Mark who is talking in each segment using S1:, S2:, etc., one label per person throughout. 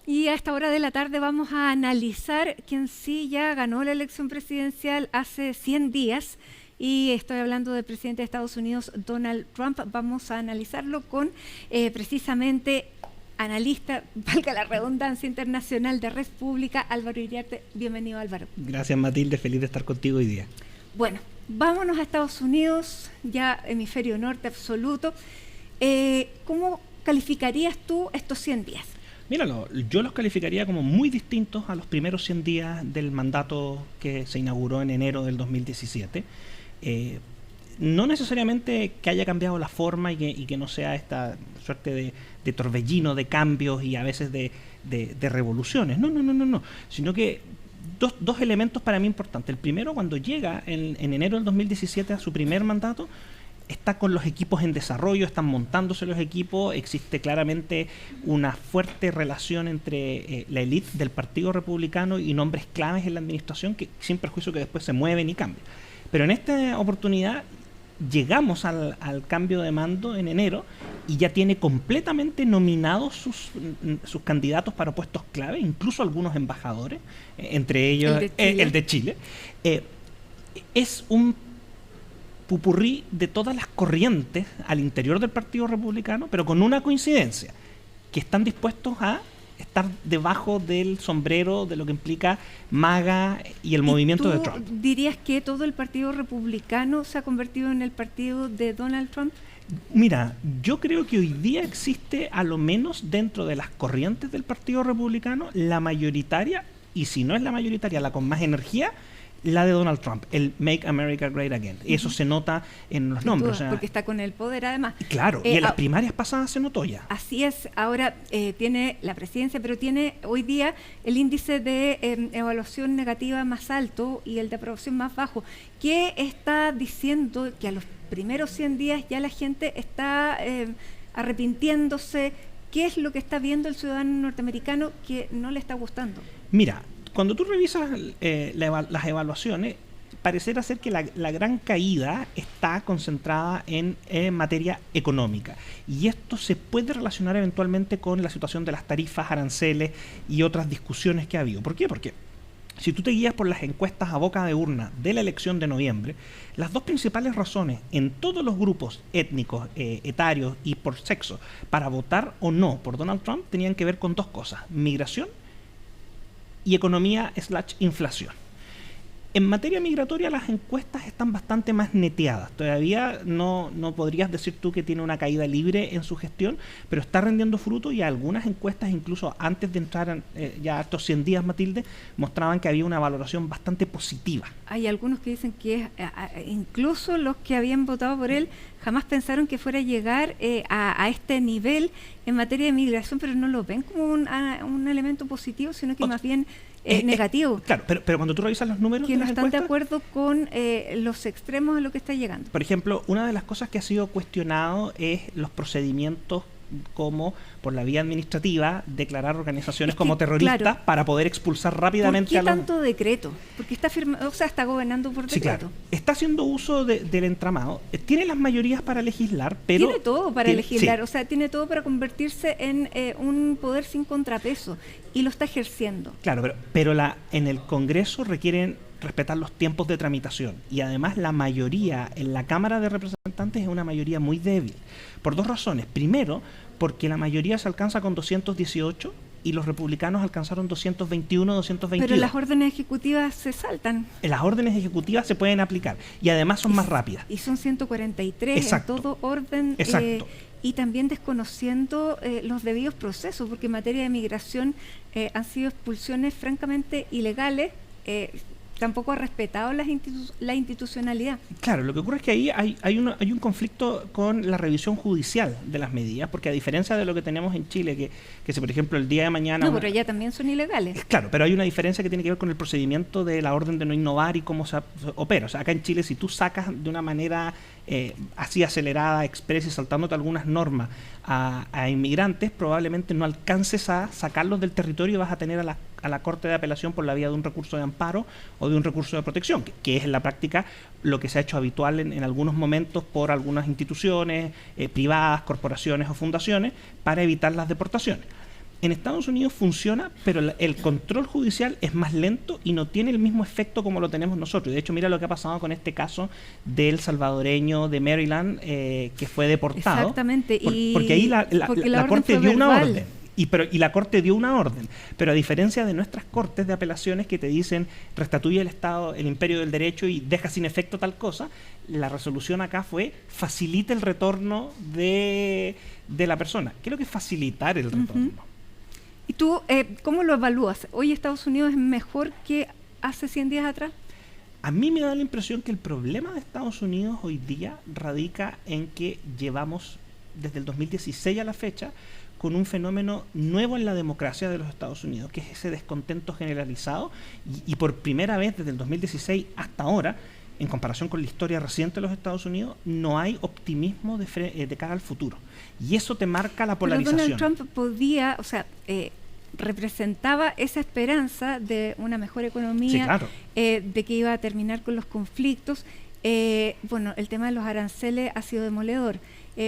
S1: Y a esta hora de la tarde vamos a analizar quién sí ya ganó la elección presidencial hace 100 días. Y estoy hablando del presidente de Estados Unidos, Donald Trump. Vamos a analizarlo con precisamente analista, valga la redundancia, internacional de Red Pública, Álvaro Iriarte. Bienvenido, Álvaro.
S2: Gracias, Matilde. Feliz de estar contigo hoy día.
S1: Bueno, vámonos a Estados Unidos, ya hemisferio norte absoluto. ¿Cómo calificarías tú estos 100 días?
S2: Míralo, yo los calificaría como muy distintos a los primeros 100 días del mandato que se inauguró en enero del 2017. No necesariamente que haya cambiado la forma y que no sea esta suerte de torbellino de cambios y a veces de revoluciones. No. Sino que dos elementos para mí importantes. El primero, cuando llega en enero del 2017 a su primer mandato, está con los equipos en desarrollo, están montándose los equipos, existe claramente una fuerte relación entre la élite del Partido Republicano y nombres claves en la administración, que sin perjuicio que después se mueven y cambian. Pero en esta oportunidad llegamos al cambio de mando en enero y ya tiene completamente nominados sus candidatos para puestos clave, incluso algunos embajadores, entre ellos el de Chile. Es un pupurrí de todas las corrientes al interior del Partido Republicano, pero con una coincidencia, que están dispuestos a estar debajo del sombrero de lo que implica MAGA y el movimiento de Trump.
S1: ¿Dirías que todo el Partido Republicano se ha convertido en el partido de Donald Trump?
S2: Mira, yo creo que hoy día existe, a lo menos dentro de las corrientes del Partido Republicano, la mayoritaria, y si no es la mayoritaria, la con más energía, la de Donald Trump, el Make America Great Again. Eso se nota en los nombres.
S1: Porque está con el poder, además.
S2: Claro, y en las primarias pasadas se notó ya.
S1: Así es. Ahora tiene la presidencia, pero tiene hoy día el índice de evaluación negativa más alto y el de aprobación más bajo. ¿Qué está diciendo que a los primeros 100 días ya la gente está arrepintiéndose? ¿Qué es lo que está viendo el ciudadano norteamericano que no le está gustando?
S2: Mira, cuando tú revisas las evaluaciones, parecerá ser que la gran caída está concentrada en materia económica. Y esto se puede relacionar eventualmente con la situación de las tarifas, aranceles y otras discusiones que ha habido. ¿Por qué? Porque si tú te guías por las encuestas a boca de urna de la elección de noviembre, las dos principales razones en todos los grupos étnicos, etarios y por sexo para votar o no por Donald Trump tenían que ver con dos cosas: migración y economía/inflación. En materia migratoria las encuestas están bastante más neteadas. Todavía no podrías decir tú que tiene una caída libre en su gestión, pero está rendiendo fruto, y algunas encuestas, incluso antes de entrar ya a estos 100 días, Matilde, mostraban que había una valoración bastante positiva.
S1: Hay algunos que dicen que incluso los que habían votado por él jamás pensaron que fuera a llegar a este nivel en materia de migración, pero no lo ven como un elemento positivo, sino que más bien negativo.
S2: Claro, pero cuando tú revisas los números
S1: que
S2: de
S1: no
S2: las
S1: están
S2: encuestas,
S1: de acuerdo con los extremos de lo que está llegando.
S2: Por ejemplo, una de las cosas que ha sido cuestionado es los procedimientos, como por la vía administrativa declarar organizaciones como terroristas, claro, para poder expulsar rápidamente
S1: a los... ¿Por qué tanto decreto? Porque está gobernando por decreto.
S2: Sí, claro. Está haciendo uso del entramado. Tiene las mayorías para legislar, pero...
S1: Tiene todo para legislar, sí. O sea, tiene todo para convertirse en un poder sin contrapeso, y lo está ejerciendo.
S2: Claro, pero en el Congreso requieren respetar los tiempos de tramitación, y además la mayoría en la Cámara de Representantes es una mayoría muy débil, por dos razones. Primero, porque la mayoría se alcanza con 218 y los republicanos alcanzaron 221, 222.
S1: Pero las órdenes ejecutivas se saltan.
S2: Las órdenes ejecutivas se pueden aplicar y además son más rápidas.
S1: Y son 143. Exacto. En todo orden.
S2: Exacto.
S1: Y también desconociendo los debidos procesos, porque en materia de migración han sido expulsiones francamente ilegales. Tampoco ha respetado la institucionalidad.
S2: Claro, lo que ocurre es que ahí hay un conflicto con la revisión judicial de las medidas, porque a diferencia de lo que tenemos en Chile, que si por ejemplo el día de mañana...
S1: No, pero allá también son ilegales.
S2: Claro, pero hay una diferencia que tiene que ver con el procedimiento de la orden de no innovar y cómo se opera. O sea, acá en Chile, si tú sacas de una manera así acelerada, expresa y saltándote algunas normas a inmigrantes, probablemente no alcances a sacarlos del territorio y vas a tener a la Corte de Apelación por la vía de un recurso de amparo o de un recurso de protección, que es en la práctica lo que se ha hecho habitual en algunos momentos por algunas instituciones privadas, corporaciones o fundaciones, para evitar las deportaciones. En Estados Unidos funciona, pero el control judicial es más lento y no tiene el mismo efecto como lo tenemos nosotros. De hecho, mira lo que ha pasado con este caso del salvadoreño de Maryland que fue deportado.
S1: Exactamente.
S2: Porque ahí la Corte dio una orden. Y la Corte dio una orden, pero a diferencia de nuestras cortes de apelaciones que te dicen restituye el Estado, el imperio del derecho y deja sin efecto tal cosa, la resolución acá fue facilita el retorno de la persona. ¿Qué es lo que es facilitar el retorno?
S1: ¿Y tú cómo lo evalúas? ¿Hoy Estados Unidos es mejor que hace 100 días atrás?
S2: A mí me da la impresión que el problema de Estados Unidos hoy día radica en que llevamos desde el 2016 a la fecha con un fenómeno nuevo en la democracia de los Estados Unidos, que es ese descontento generalizado y por primera vez desde el 2016 hasta ahora, en comparación con la historia reciente de los Estados Unidos, no hay optimismo de cara al futuro. Y eso te marca la polarización.
S1: Pero Donald Trump podía, representaba esa esperanza de una mejor economía,
S2: sí, claro,
S1: de que iba a terminar con los conflictos. El tema de los aranceles ha sido demoledor.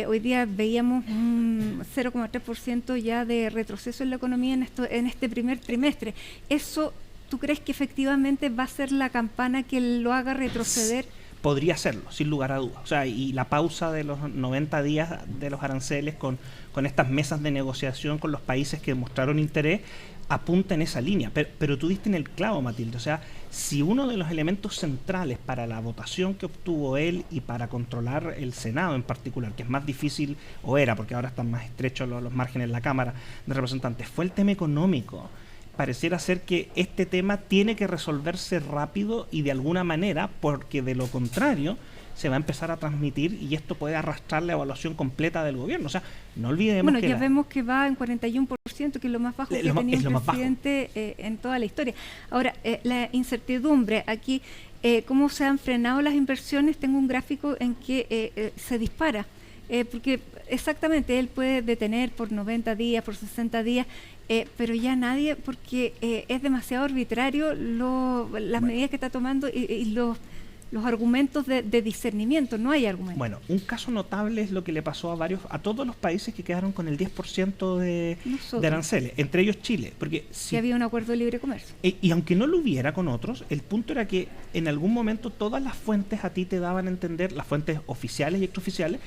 S1: Hoy día veíamos un 0,3% ya de retroceso en la economía en este primer trimestre. ¿Eso tú crees que efectivamente va a ser la campana que lo haga retroceder?
S2: Podría serlo, sin lugar a dudas. O sea, y la pausa de los 90 días de los aranceles con estas mesas de negociación con los países que mostraron interés apunta en esa línea. Pero tú diste en el clavo, Matilde. O sea, si uno de los elementos centrales para la votación que obtuvo él y para controlar el Senado en particular, que es más difícil, o era, porque ahora están más estrechos los márgenes en la Cámara de Representantes, fue el tema económico. Pareciera ser que este tema tiene que resolverse rápido y de alguna manera, porque de lo contrario se va a empezar a transmitir y esto puede arrastrar la evaluación completa del gobierno. O sea, no olvidemos que...
S1: ya vemos que va en 41%, que es lo más bajo que ha tenido un presidente en toda la historia. Ahora, la incertidumbre aquí, cómo se han frenado las inversiones, tengo un gráfico en que se dispara. Porque exactamente él puede detener por 90 días, por 60 días, pero ya nadie, porque es demasiado arbitrario las medidas que está tomando y los argumentos de discernimiento, no hay argumentos.
S2: Bueno, un caso notable es lo que le pasó a todos los países que quedaron con el 10% de aranceles, entre ellos Chile, porque
S1: si había un acuerdo de libre comercio.
S2: Y aunque no lo hubiera con otros, el punto era que en algún momento todas las fuentes a ti te daban a entender, las fuentes oficiales y extraoficiales,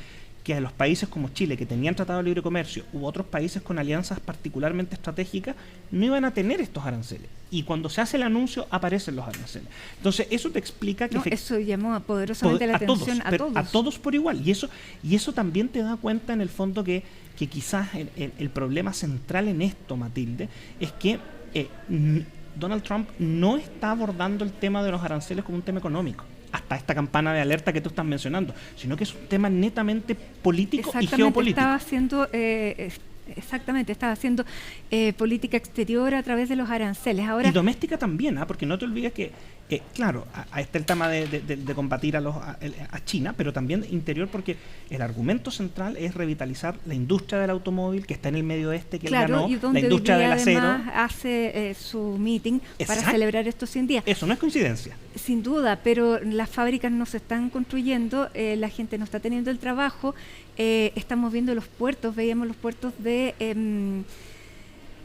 S2: que a los países como Chile, que tenían tratado de libre comercio, u otros países con alianzas particularmente estratégicas, no iban a tener estos aranceles. Y cuando se hace el anuncio, aparecen los aranceles. Entonces, eso te explica que...
S1: eso llamó poderosamente la atención a todos.
S2: A todos por igual. Y eso también te da cuenta, en el fondo, que quizás el problema central en esto, Matilde, es que Donald Trump no está abordando el tema de los aranceles como un tema económico, hasta esta campana de alerta que tú estás mencionando, sino que es un tema netamente político y geopolítico.
S1: Estaba haciendo política exterior a través de los aranceles. Ahora,
S2: y doméstica también, porque no te olvides que, claro, está el tema de combatir a China, pero también interior, porque el argumento central es revitalizar la industria del automóvil, que está en el medio oeste, que
S1: claro,
S2: él ganó,
S1: y donde
S2: la industria del acero.
S1: Además hace su meeting para celebrar estos 100 días.
S2: Eso no es coincidencia.
S1: Sin duda, pero las fábricas no se están construyendo, la gente no está teniendo el trabajo, estamos viendo los puertos, veíamos los puertos de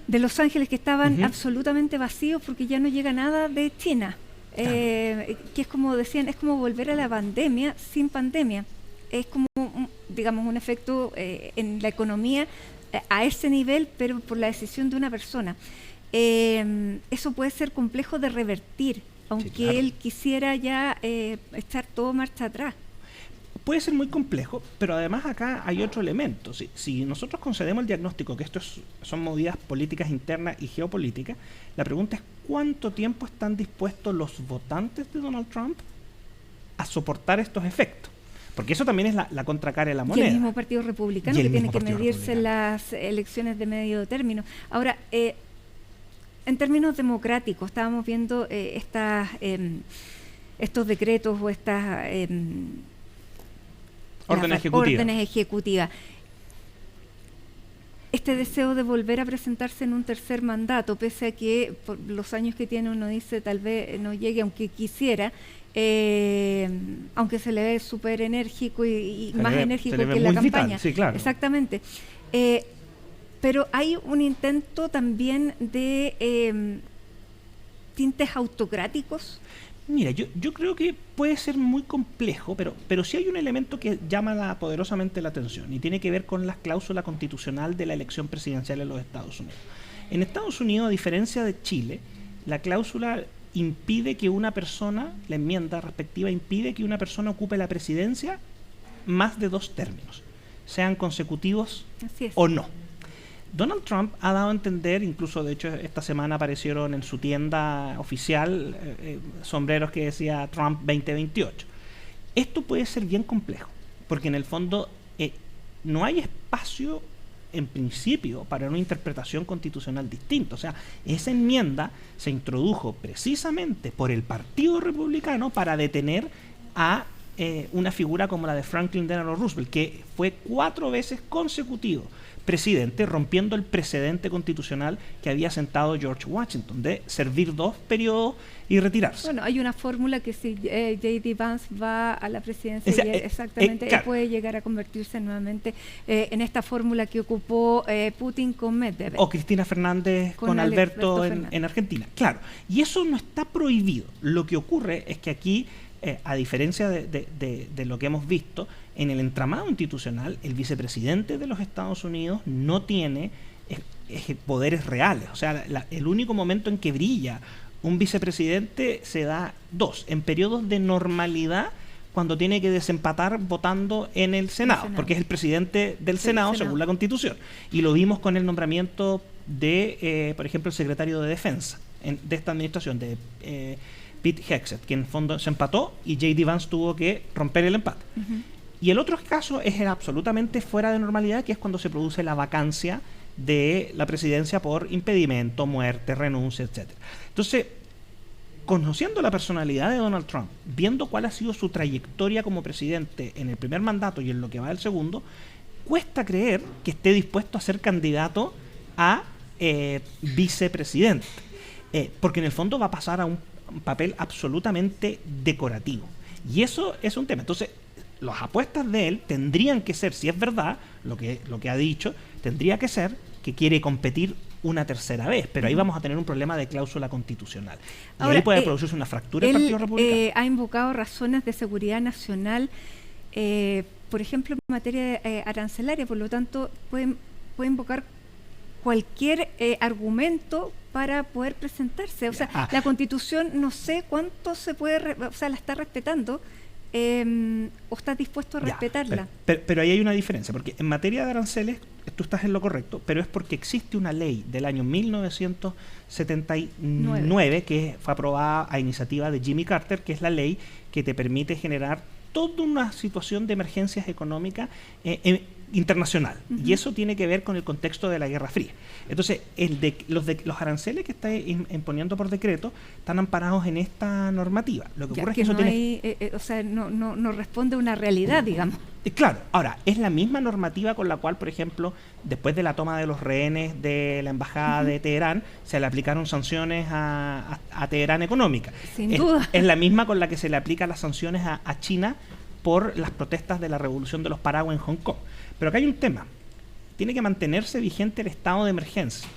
S1: Los Ángeles que estaban absolutamente vacíos porque ya no llega nada de China. Que es como decían, es como volver a la pandemia sin pandemia. Es como, digamos, un efecto en la economía a ese nivel, pero por la decisión de una persona. Eso puede ser complejo de revertir, aunque
S2: sí, claro,
S1: él quisiera ya echar todo marcha atrás.
S2: Puede ser muy complejo, pero además acá hay otro elemento. Si nosotros concedemos el diagnóstico que son movidas políticas internas y geopolíticas, la pregunta es ¿cuánto tiempo están dispuestos los votantes de Donald Trump a soportar estos efectos? Porque eso también es la contracara de la moneda.
S1: Y el mismo Partido Republicano que tiene que medirse las elecciones de medio término. Ahora, en términos democráticos, estábamos viendo estos decretos o estas... órdenes ejecutivas. Este deseo de volver a presentarse en un tercer mandato, pese a que por los años que tiene uno dice tal vez no llegue, aunque quisiera, aunque se le ve súper enérgico y más enérgico que en la campaña.
S2: Vital, sí, claro.
S1: Exactamente. pero hay un intento también de tintes autocráticos.
S2: Mira, yo creo que puede ser muy complejo, pero sí hay un elemento que llama poderosamente la atención y tiene que ver con la cláusula constitucional de la elección presidencial en los Estados Unidos. En Estados Unidos, a diferencia de Chile, la cláusula impide que una persona, la enmienda respectiva impide que una persona ocupe la presidencia más de 2 términos, sean consecutivos o no. Donald Trump ha dado a entender, incluso de hecho esta semana aparecieron en su tienda oficial sombreros que decía Trump 2028. Esto puede ser bien complejo, porque en el fondo no hay espacio en principio para una interpretación constitucional distinta. O sea, esa enmienda se introdujo precisamente por el Partido Republicano para detener a una figura como la de Franklin Delano Roosevelt, que fue 4 veces consecutivo presidente, rompiendo el precedente constitucional que había sentado George Washington de servir 2 periodos y retirarse.
S1: Bueno, hay una fórmula que si J.D. Vance va a la presidencia, exactamente,
S2: claro,
S1: puede llegar a convertirse nuevamente en esta fórmula que ocupó Putin con Medvedev.
S2: O Cristina Fernández con Alberto en Argentina. Claro, y eso no está prohibido. Lo que ocurre es que aquí, a diferencia de lo que hemos visto, en el entramado institucional, el vicepresidente de los Estados Unidos no tiene poderes reales. O sea, el único momento en que brilla un vicepresidente se da 2, en periodos de normalidad, cuando tiene que desempatar votando en el Senado, porque es el presidente del Senado según la Constitución. Y lo vimos con el nombramiento de, por ejemplo, el secretario de Defensa de esta administración, de Pete Hegseth, que en fondo se empató y J.D. Vance tuvo que romper el empate. Y el otro caso es absolutamente fuera de normalidad, que es cuando se produce la vacancia de la presidencia por impedimento, muerte, renuncia, etc. Entonces, conociendo la personalidad de Donald Trump, viendo cuál ha sido su trayectoria como presidente en el primer mandato y en lo que va del segundo, cuesta creer que esté dispuesto a ser candidato a vicepresidente, porque en el fondo va a pasar a un papel absolutamente decorativo. Y eso es un tema. Entonces, las apuestas de él tendrían que ser, si es verdad lo que ha dicho, tendría que ser que quiere competir una tercera vez, pero ahí vamos a tener un problema de cláusula constitucional. Y ahora, ahí puede producirse una fractura del Partido Republicano.
S1: Ha invocado razones de seguridad nacional, por ejemplo, en materia arancelaria, por lo tanto, puede invocar cualquier argumento para poder presentarse. O sea, la Constitución no sé cuánto se puede, o sea, la está respetando, o estás dispuesto a respetarla.
S2: Pero ahí hay una diferencia, porque en materia de aranceles tú estás en lo correcto, pero es porque existe una ley del año 1979 que fue aprobada a iniciativa de Jimmy Carter, que es la ley que te permite generar toda una situación de emergencias económicas internacional. Y eso tiene que ver con el contexto de la Guerra Fría. Entonces, los aranceles que está imponiendo por decreto están amparados en esta normativa. Lo que ocurre es que eso
S1: no responde a una realidad, digamos.
S2: Claro. Ahora, es la misma normativa con la cual, por ejemplo, después de la toma de los rehenes de la embajada de Teherán, se le aplicaron sanciones a Teherán económicas.
S1: Sin duda.
S2: Es la misma con la que se le aplican las sanciones a China por las protestas de la revolución de los paraguas en Hong Kong. Pero acá hay un tema. Tiene que mantenerse vigente el estado de emergencia.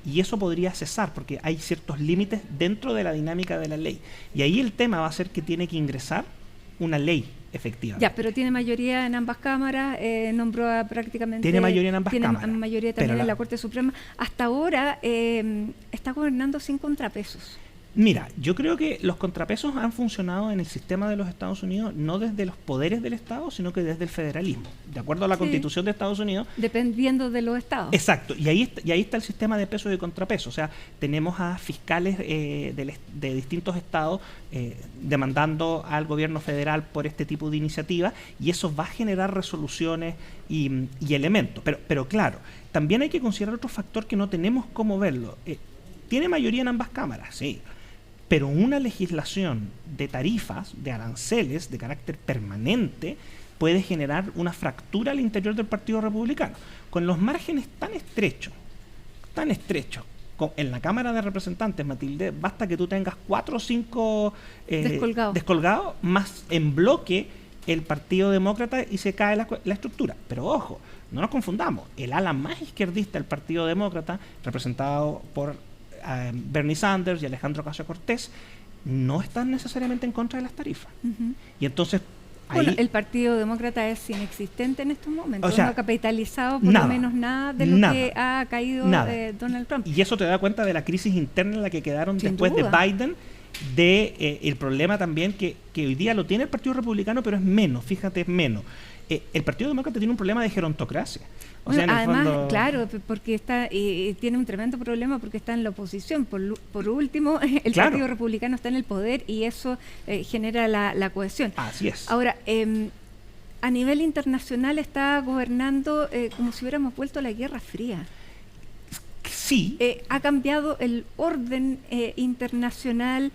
S2: Y eso podría cesar, porque hay ciertos límites dentro de la dinámica de la ley. Y ahí el tema va a ser que tiene que ingresar una ley efectiva.
S1: Ya, pero tiene mayoría en ambas cámaras, nombró prácticamente...
S2: Tiene mayoría en ambas cámaras.
S1: Tiene mayoría también en la Corte Suprema. Hasta ahora está gobernando sin contrapesos.
S2: Mira, yo creo que los contrapesos han funcionado en el sistema de los Estados Unidos no desde los poderes del Estado, sino que desde el federalismo, de acuerdo a la Constitución de Estados Unidos.
S1: Dependiendo de los estados.
S2: Exacto, y ahí está el sistema de pesos y contrapesos. O sea, tenemos a fiscales de distintos estados demandando al gobierno federal por este tipo de iniciativas, y eso va a generar resoluciones y elementos. Pero claro, también hay que considerar otro factor que no tenemos cómo verlo. ¿Tiene mayoría en ambas cámaras? Sí. Pero una legislación de tarifas, de aranceles, de carácter permanente, puede generar una fractura al interior del Partido Republicano. Con los márgenes tan estrechos, en la Cámara de Representantes, Matilde, basta que tú tengas 4 o 5 descolgados, más en bloque el Partido Demócrata y se cae la estructura. Pero ojo, no nos confundamos, el ala más izquierdista del Partido Demócrata, representado por Bernie Sanders y Alejandro Ocasio-Cortez, no están necesariamente en contra de las tarifas. Y entonces
S1: bueno, el Partido Demócrata es inexistente en estos momentos,
S2: o sea,
S1: no ha capitalizado por lo menos nada de lo que ha caído Donald Trump.
S2: Y eso te da cuenta de la crisis interna en la que quedaron
S1: Sin
S2: después
S1: duda.
S2: de Biden, de el problema también que hoy día lo tiene el Partido Republicano, pero es menos, fíjate, es menos. El Partido Demócrata tiene un problema de gerontocracia. O sea, en el
S1: además,
S2: fondo,
S1: claro, porque está tiene un tremendo problema porque está en la oposición. Por último, el
S2: Claro.
S1: Partido Republicano está en el poder y eso genera la cohesión.
S2: Así es.
S1: Ahora, a nivel internacional está gobernando como si hubiéramos vuelto a la Guerra Fría.
S2: Sí.
S1: Ha cambiado el orden internacional,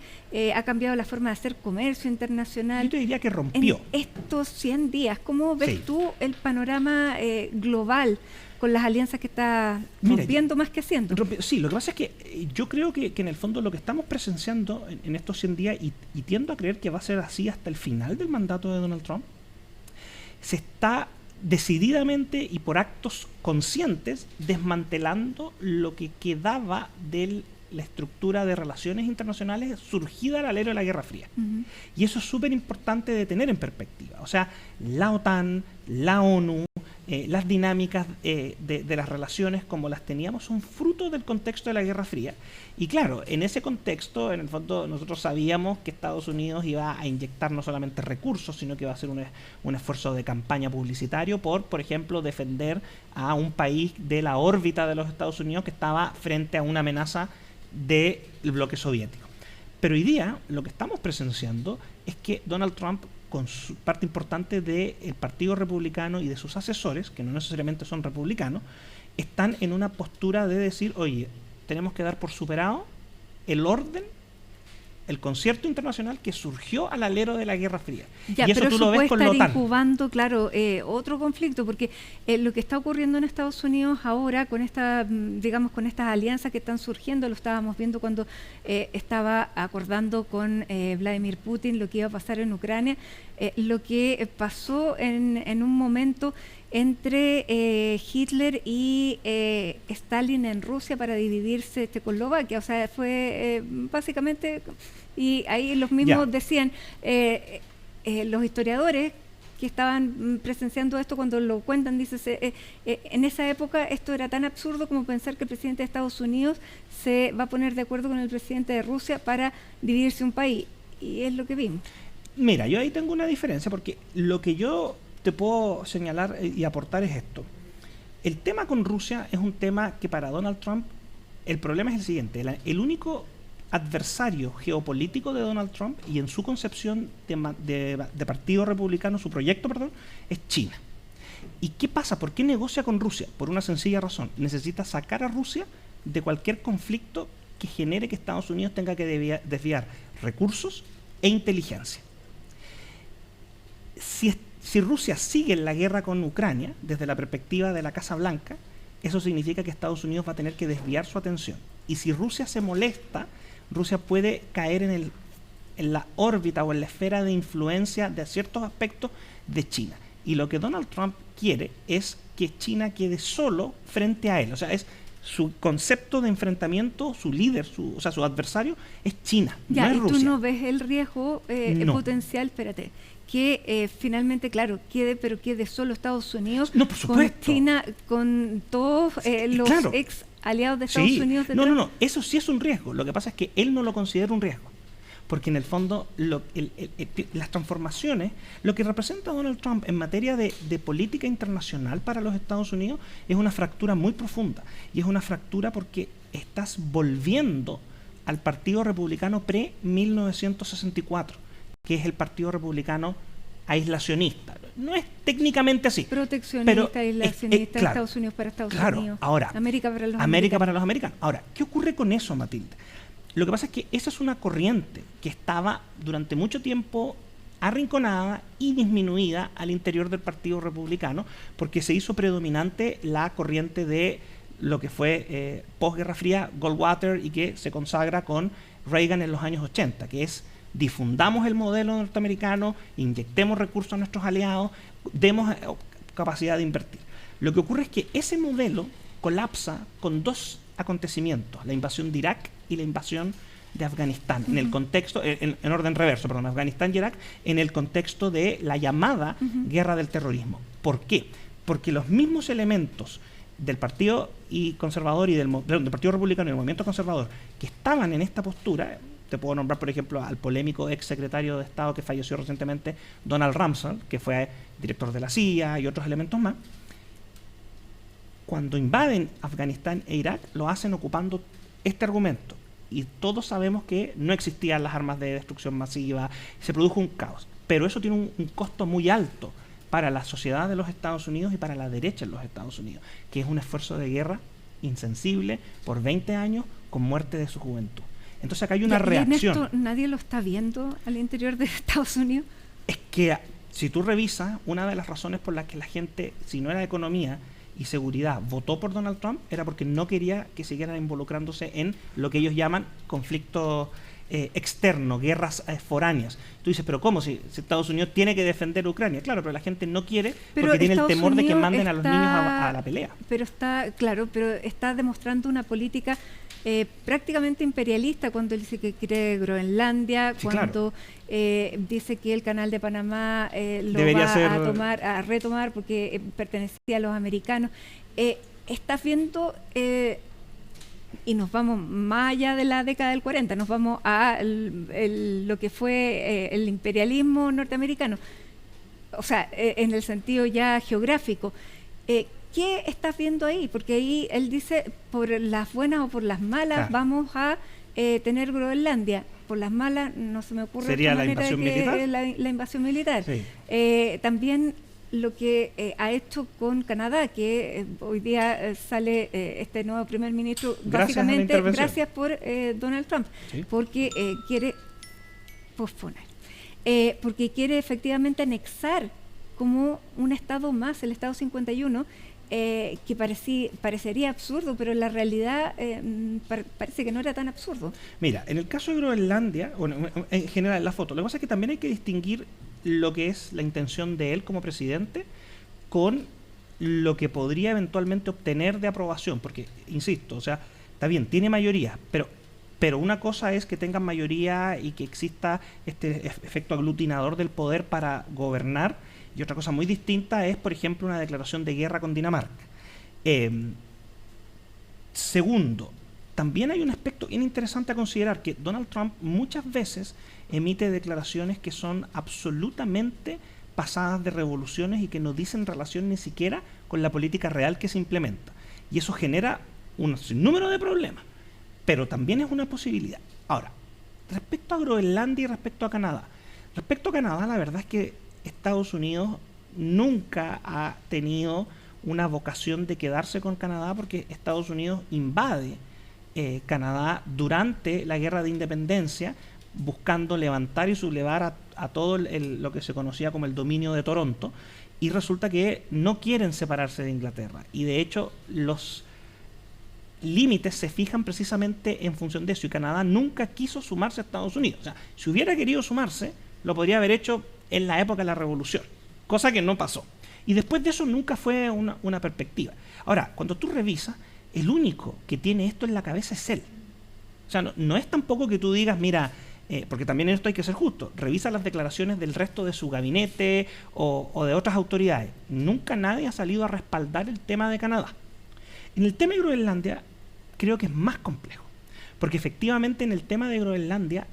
S1: ha cambiado la forma de hacer comercio internacional.
S2: Yo te diría que rompió.
S1: En estos 100 días, ¿cómo ves
S2: Sí.
S1: tú el panorama global con las alianzas que está
S2: Mira,
S1: rompiendo más que haciendo?
S2: Sí, lo que pasa es que yo creo que en el fondo lo que estamos presenciando en estos 100 días, y tiendo a creer que va a ser así hasta el final del mandato de Donald Trump, se está decididamente y por actos conscientes desmantelando lo que quedaba de la estructura de relaciones internacionales surgida al alero de la Guerra Fría. Y eso es súper importante de tener en perspectiva. O sea, la OTAN, la ONU, las dinámicas de las relaciones como las teníamos son fruto del contexto de la Guerra Fría. Y claro, en ese contexto, en el fondo, nosotros sabíamos que Estados Unidos iba a inyectar no solamente recursos, sino que iba a hacer un esfuerzo de campaña publicitario por ejemplo, defender a un país de la órbita de los Estados Unidos que estaba frente a una amenaza del bloque soviético. Pero hoy día lo que estamos presenciando es que Donald Trump, con su parte importante del Partido Republicano y de sus asesores, que no necesariamente son republicanos, están en una postura de decir, oye, tenemos que dar por superado el orden, el concierto internacional que surgió al alero de la Guerra Fría.
S1: Ya,
S2: y eso
S1: pero
S2: tú lo
S1: puede
S2: ves con
S1: estar
S2: la OTAN.
S1: incubando, claro, otro conflicto, porque lo que está ocurriendo en Estados Unidos ahora con digamos, con estas alianzas que están surgiendo, lo estábamos viendo cuando estaba acordando con Vladimir Putin lo que iba a pasar en Ucrania, lo que pasó en un momento entre Hitler y Stalin en Rusia para dividirse Checoslovaquia, o sea, fue básicamente, y ahí los mismos decían, los historiadores que estaban presenciando esto cuando lo cuentan, dice, en esa época esto era tan absurdo como pensar que el presidente de Estados Unidos se va a poner de acuerdo con el presidente de Rusia para dividirse un país, y es lo que vimos.
S2: Mira, yo ahí tengo una diferencia, porque lo que yo te puedo señalar y aportar es esto. El tema con Rusia es un tema que para Donald Trump, el problema es el siguiente. El único adversario geopolítico de Donald Trump, y en su concepción de partido republicano, su proyecto, perdón, es China. ¿Y qué pasa? ¿Por qué negocia con Rusia? Por una sencilla razón. Necesita sacar a Rusia de cualquier conflicto que genere que Estados Unidos tenga que desviar recursos e inteligencia. Si Rusia sigue en la guerra con Ucrania, desde la perspectiva de la Casa Blanca, eso significa que Estados Unidos va a tener que desviar su atención. Y si Rusia se molesta, Rusia puede caer en la órbita o en la esfera de influencia de ciertos aspectos de China. Y lo que Donald Trump quiere es que China quede solo frente a él. O sea, es su concepto de enfrentamiento, su líder, su adversario, es China,
S1: ya,
S2: no es Rusia.
S1: ¿Y tú no ves el riesgo
S2: No.
S1: potencial, espérate, que finalmente, claro, quede solo Estados Unidos,
S2: No, por supuesto.
S1: con China, con todos los
S2: claro.
S1: ex aliados de Estados Unidos?
S2: No, eso sí es un riesgo. Lo que pasa es que él no lo considera un riesgo. Porque en el fondo las transformaciones, lo que representa Donald Trump en materia de política internacional para los Estados Unidos es una fractura muy profunda. Y es una fractura porque estás volviendo al Partido Republicano pre-1964, que es el Partido Republicano aislacionista. No es técnicamente así.
S1: Proteccionista, aislacionista,
S2: claro,
S1: Estados Unidos para Estados
S2: claro,
S1: Unidos.
S2: Ahora,
S1: América para los
S2: América
S1: americanos.
S2: para los americanos. Ahora, ¿qué ocurre con eso, Matilde? Lo que pasa es que esa es una corriente que estaba durante mucho tiempo arrinconada y disminuida al interior del Partido Republicano, porque se hizo predominante la corriente de lo que fue posguerra fría, Goldwater, y que se consagra con Reagan en los años 80, que es difundamos el modelo norteamericano, inyectemos recursos a nuestros aliados, demos capacidad de invertir. Lo que ocurre es que ese modelo colapsa con dos acontecimientos, la invasión de Irak y la invasión de Afganistán, en el contexto, en orden reverso, perdón, Afganistán y Irak, en el contexto de la llamada guerra del terrorismo. ¿Por qué? Porque los mismos elementos del Partido Conservador y del Partido Republicano y del Movimiento Conservador que estaban en esta postura, te puedo nombrar, por ejemplo, al polémico ex secretario de Estado que falleció recientemente, Donald Rumsfeld, que fue director de la CIA y otros elementos más. Cuando invaden Afganistán e Irak, lo hacen ocupando este argumento. Y todos sabemos que no existían las armas de destrucción masiva, se produjo un caos. Pero eso tiene un costo muy alto para la sociedad de los Estados Unidos y para la derecha en los Estados Unidos, que es un esfuerzo de guerra insensible por 20 años con muerte de su juventud. Entonces acá hay una reacción.
S1: ¿Y en esto nadie lo está viendo al interior de Estados Unidos?
S2: Es que si tú revisas, una de las razones por las que la gente, si no era economía y seguridad, votó por Donald Trump, era porque no quería que siguieran involucrándose en lo que ellos llaman conflictos externos, guerras foráneas. Tú dices, pero ¿cómo? Si Estados Unidos tiene que defender a Ucrania. Claro, pero la gente no quiere porque tiene el temor de que manden a los niños a la pelea.
S1: Pero está demostrando una política prácticamente imperialista cuando él dice que quiere Groenlandia, sí, cuando dice que el canal de Panamá lo va a retomar porque pertenecía a los americanos. Está viendo, y nos vamos más allá de la década del 40, nos vamos a lo que fue el imperialismo norteamericano, o sea, en el sentido ya geográfico. ¿Qué estás viendo ahí? Porque ahí él dice, por las buenas o por las malas, vamos a tener Groenlandia. Por las malas no se me ocurre
S2: ¿sería la invasión militar?
S1: La invasión militar. Sí. También lo que ha hecho con Canadá, que hoy día sale este nuevo primer ministro, básicamente gracias por Donald Trump, ¿sí? Porque quiere posponer, porque quiere efectivamente anexar como un estado más, el estado 51, que parecería absurdo, pero en la realidad parece que no era tan absurdo.
S2: Mira, en el caso de Groenlandia, bueno, en general en la foto, lo que pasa es que también hay que distinguir lo que es la intención de él como presidente con lo que podría eventualmente obtener de aprobación, porque, insisto, o sea, está bien, tiene mayoría, pero una cosa es que tengan mayoría y que exista este efecto aglutinador del poder para gobernar, y otra cosa muy distinta es, por ejemplo, una declaración de guerra con Dinamarca. Segundo, también hay un aspecto bien interesante a considerar, que Donald Trump muchas veces emite declaraciones que son absolutamente pasadas de revoluciones y que no dicen relación ni siquiera con la política real que se implementa. Y eso genera un sinnúmero de problemas, pero también es una posibilidad. Ahora, respecto a Groenlandia y respecto a Canadá. Respecto a Canadá, la verdad es que Estados Unidos nunca ha tenido una vocación de quedarse con Canadá, porque Estados Unidos invade Canadá durante la Guerra de Independencia, buscando levantar y sublevar a todo lo que se conocía como el dominio de Toronto, y resulta que no quieren separarse de Inglaterra, y de hecho los límites se fijan precisamente en función de eso, y Canadá nunca quiso sumarse a Estados Unidos. O sea, si hubiera querido sumarse, lo podría haber hecho en la época de la Revolución, cosa que no pasó. Y después de eso nunca fue una perspectiva. Ahora, cuando tú revisas, el único que tiene esto en la cabeza es él. O sea, no es tampoco que tú digas, mira, porque también en esto hay que ser justo, revisa las declaraciones del resto de su gabinete o de otras autoridades. Nunca nadie ha salido a respaldar el tema de Canadá. En el tema de Groenlandia creo que es más complejo, porque efectivamente en el tema de Groenlandia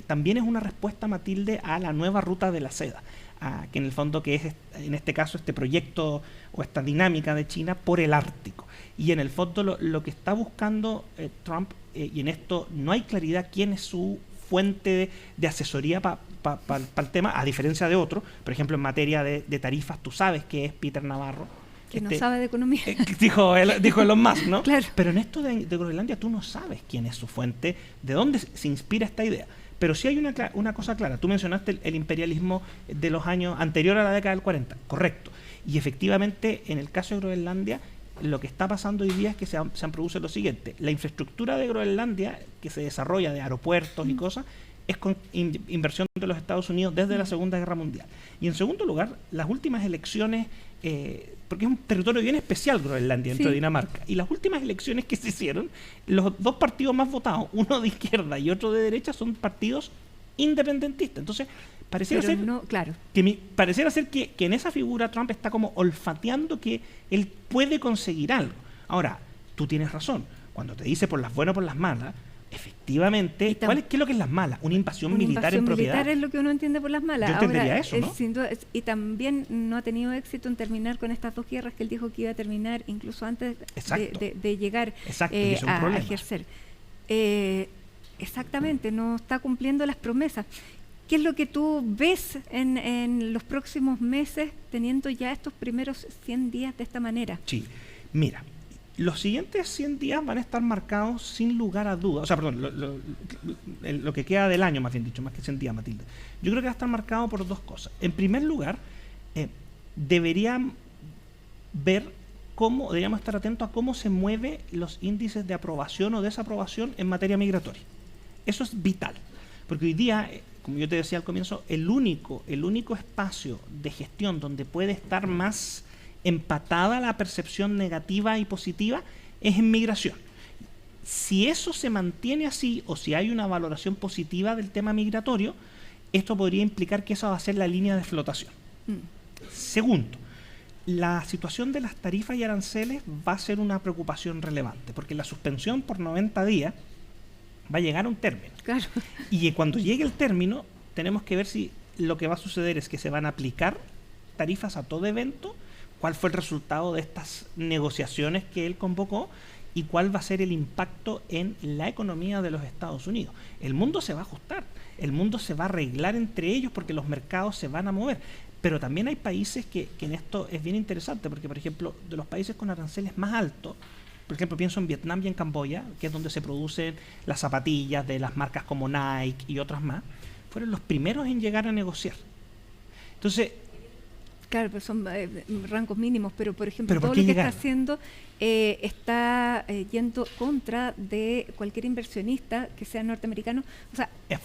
S2: también es una respuesta, Matilde, a la nueva ruta de la seda, que en el fondo que es en este caso este proyecto o esta dinámica de China por el Ártico. Y en el fondo lo que está buscando Trump, y en esto no hay claridad quién es su fuente de asesoría para el tema, a diferencia de otros, por ejemplo en materia de tarifas, tú sabes que es Peter Navarro,
S1: que no sabe de economía.
S2: Dijo Elon Musk, ¿no?
S1: Claro.
S2: Pero en esto de Groenlandia tú no sabes quién es su fuente, de dónde se inspira esta idea. Pero sí hay una cosa clara. Tú mencionaste el imperialismo de los años anterior a la década del 40. Correcto. Y efectivamente, en el caso de Groenlandia, lo que está pasando hoy día es que se han producido lo siguiente. La infraestructura de Groenlandia, que se desarrolla de aeropuertos y cosas, es con inversión de los Estados Unidos desde la Segunda Guerra Mundial. Y en segundo lugar, las últimas elecciones, porque es un territorio bien especial Groenlandia dentro de Dinamarca, y las últimas elecciones que se hicieron, los dos partidos más votados, uno de izquierda y otro de derecha, son partidos independentistas. Entonces, pareciera ser que en esa figura Trump está como olfateando que él puede conseguir algo. Ahora, tú tienes razón, cuando te dice por las buenas o por las malas, efectivamente, ¿qué es lo que es las malas? Una invasión militar en propiedad.
S1: Militar es lo que uno entiende por las malas.
S2: Yo entendería eso, ¿no?
S1: Sin duda, y también no ha tenido éxito en terminar con estas dos guerras que él dijo que iba a terminar incluso antes de llegar a ejercer. Exactamente, no está cumpliendo las promesas. ¿Qué es lo que tú ves en los próximos meses teniendo ya estos primeros 100 días de esta manera?
S2: Sí, mira, los siguientes 100 días van a estar marcados sin lugar a dudas. O sea, perdón, lo que queda del año, más bien dicho, más que 100 días, Matilde. Yo creo que va a estar marcado por dos cosas. En primer lugar, deberíamos estar atentos a cómo se mueven los índices de aprobación o desaprobación en materia migratoria. Eso es vital, porque hoy día, como yo te decía al comienzo, el único espacio de gestión donde puede estar más empatada la percepción negativa y positiva es en migración. Si eso se mantiene así, o si hay una valoración positiva del tema migratorio, esto podría implicar que esa va a ser la línea de flotación. Segundo, la situación de las tarifas y aranceles va a ser una preocupación relevante, porque la suspensión por 90 días va a llegar a un término.
S1: Claro.
S2: Y cuando llegue el término, tenemos que ver si lo que va a suceder es que se van a aplicar tarifas a todo evento, cuál fue el resultado de estas negociaciones que él convocó y cuál va a ser el impacto en la economía de los Estados Unidos. El mundo se va a ajustar, el mundo se va a arreglar entre ellos porque los mercados se van a mover. Pero también hay países que en esto es bien interesante, porque por ejemplo, de los países con aranceles más altos, por ejemplo, pienso en Vietnam y en Camboya, que es donde se producen las zapatillas de las marcas como Nike y otras más, fueron los primeros en llegar a negociar. Entonces,
S1: claro, pero son rangos mínimos, pero por ejemplo, todo lo que está haciendo está yendo contra de cualquier inversionista que sea norteamericano. O sea, es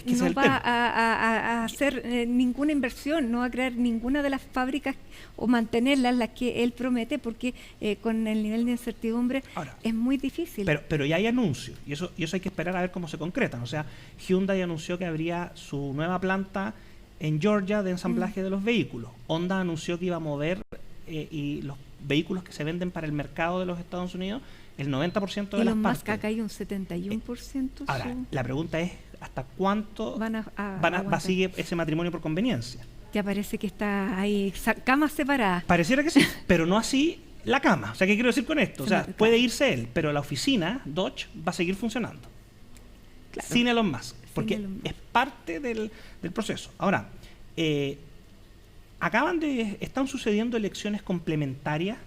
S1: que no va a hacer ninguna inversión, no va a crear ninguna de las fábricas o mantenerlas, las que él promete, porque con el nivel de incertidumbre ahora, es muy difícil.
S2: Pero ya hay anuncios, y eso hay que esperar a ver cómo se concretan. O sea, Hyundai anunció que habría su nueva planta en Georgia de ensamblaje de los vehículos. Honda anunció que iba a mover y los vehículos que se venden para el mercado de los Estados Unidos, el 90% de las partes.
S1: Acá hay un 71%.
S2: Ahora, la pregunta es, ¿hasta cuánto va a seguir ese matrimonio por conveniencia?
S1: Ya parece que está ahí, camas separadas.
S2: Pareciera que sí, pero no así la cama. O sea, ¿qué quiero decir con esto? O sea, puede irse él, pero la oficina, Dodge, va a seguir funcionando. Claro. Sin Elon Musk, porque es parte del proceso. Ahora, están sucediendo elecciones complementarias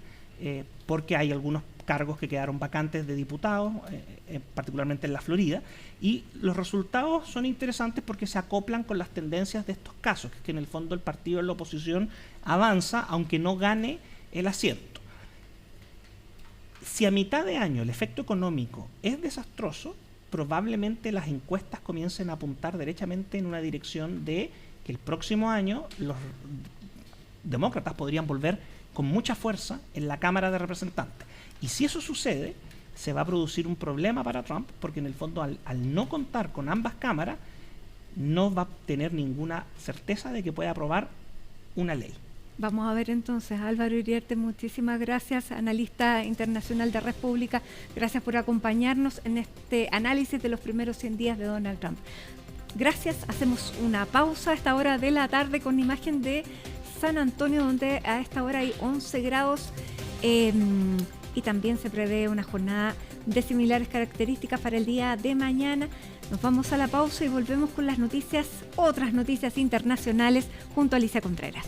S2: porque hay algunos cargos que quedaron vacantes de diputados, particularmente en la Florida, y los resultados son interesantes porque se acoplan con las tendencias de estos casos, que es que en el fondo el partido de la oposición avanza aunque no gane el asiento. Si a mitad de año el efecto económico es desastroso, probablemente las encuestas comiencen a apuntar derechamente en una dirección de que el próximo año los demócratas podrían volver con mucha fuerza en la Cámara de Representantes. Y si eso sucede, se va a producir un problema para Trump, porque en el fondo al no contar con ambas cámaras, no va a tener ninguna certeza de que pueda aprobar una ley.
S1: Vamos a ver entonces, Álvaro Iriarte, muchísimas gracias, analista internacional de Red Pública, gracias por acompañarnos en este análisis de los primeros 100 días de Donald Trump. Gracias, hacemos una pausa a esta hora de la tarde con imagen de San Antonio, donde a esta hora hay 11 grados y también se prevé una jornada de similares características para el día de mañana. Nos vamos a la pausa y volvemos con las noticias, otras noticias internacionales, junto a Alicia Contreras.